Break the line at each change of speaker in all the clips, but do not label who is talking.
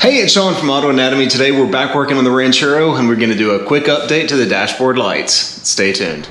Hey, it's Sean from Auto Anatomy. Today we're back working on the Ranchero and we're going to do a quick update to the dashboard lights. Stay tuned.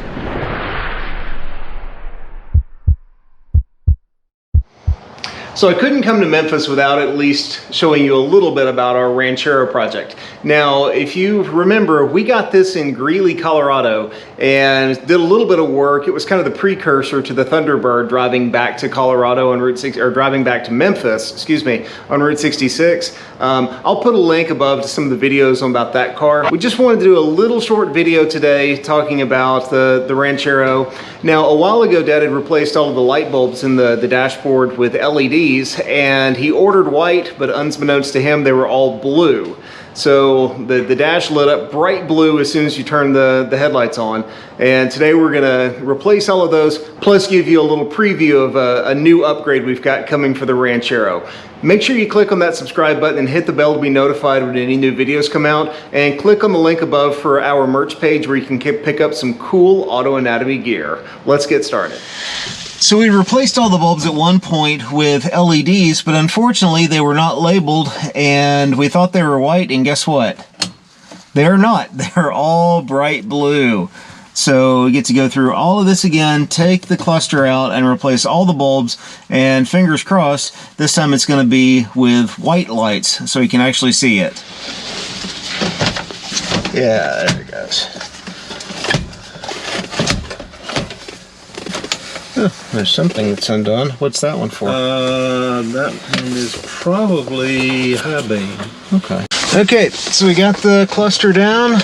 So I couldn't come to Memphis without at least showing you a little bit about our Ranchero project. Now, if you remember, we got this in Greeley, Colorado, and did a little bit of work. It was kind of the precursor to the Thunderbird driving back to Colorado on Route 6, or driving back to Memphis, excuse me, on Route 66. I'll put a link above to some of the videos about that car. We just wanted to do a little short video today talking about the Ranchero. Now, a while ago, Dad had replaced all of the light bulbs in the dashboard with LEDs. And he ordered white, but unbeknownst to him, they were all blue. So the dash lit up bright blue as soon as you turn the headlights on. And today we're gonna replace all of those, plus give you a little preview of a new upgrade we've got coming for the Ranchero. Make sure you click on that subscribe button and hit the bell to be notified when any new videos come out. And click on the link above for our merch page where you can pick up some cool Auto Anatomy gear. Let's get started. So we replaced all the bulbs at one point with LEDs, but unfortunately they were not labeled and we thought they were white, and guess what? They're not. They're all bright blue. So we get to go through all of this again, take the cluster out and replace all the bulbs, and fingers crossed, this time it's going to be with white lights so you can actually see it. Yeah, there it goes. Oh, there's something that's undone. What's that one for?
That one is probably high beam.
Okay. Okay, so we got the cluster down,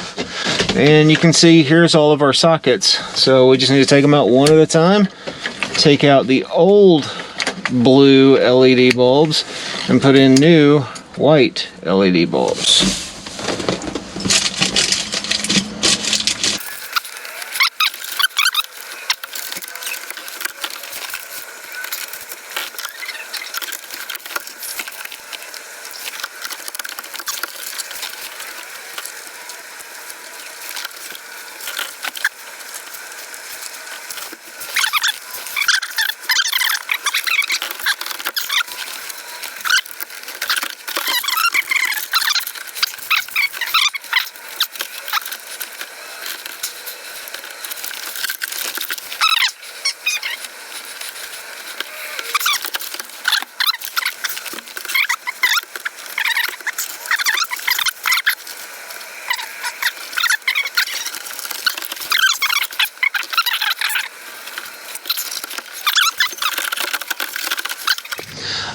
and you can see here's all of our sockets. So we just need to take them out one at a time. Take out the old blue LED bulbs and put in new white LED bulbs.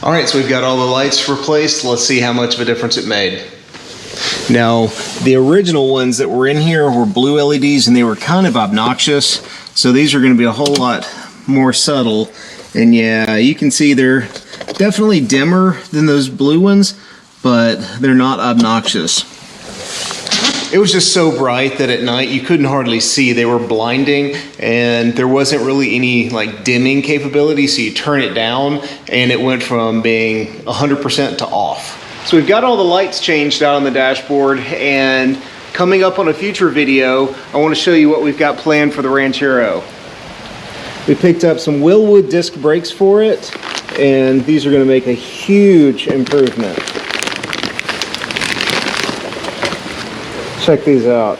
All right, so we've got all the lights replaced. Let's see how much of a difference it made. Now, the original ones that were in here were blue LEDs and they were kind of obnoxious. So these are gonna be a whole lot more subtle. And yeah, you can see they're definitely dimmer than those blue ones, but they're not obnoxious. It was just so bright that at night you couldn't hardly see. They were blinding and there wasn't really any like dimming capability, so you turn it down and it went from being 100% to off. So we've got all the lights changed out on the dashboard, and coming up on a future video, I want to show you what we've got planned for the Ranchero. We picked up some Wilwood disc brakes for it, and these are going to make a huge improvement. Check these out.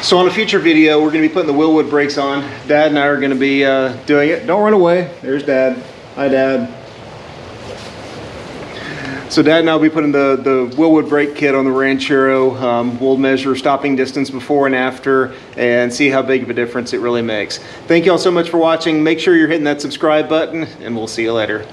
So on a future video, we're going to be putting the Wilwood brakes on. Dad and I are going to be doing it. Don't run away. There's Dad. Hi, Dad. So Dad and I will be putting the Wilwood brake kit on the Ranchero. We'll measure stopping distance before and after and see how big of a difference it really makes. Thank you all so much for watching. Make sure you're hitting that subscribe button, and we'll see you later.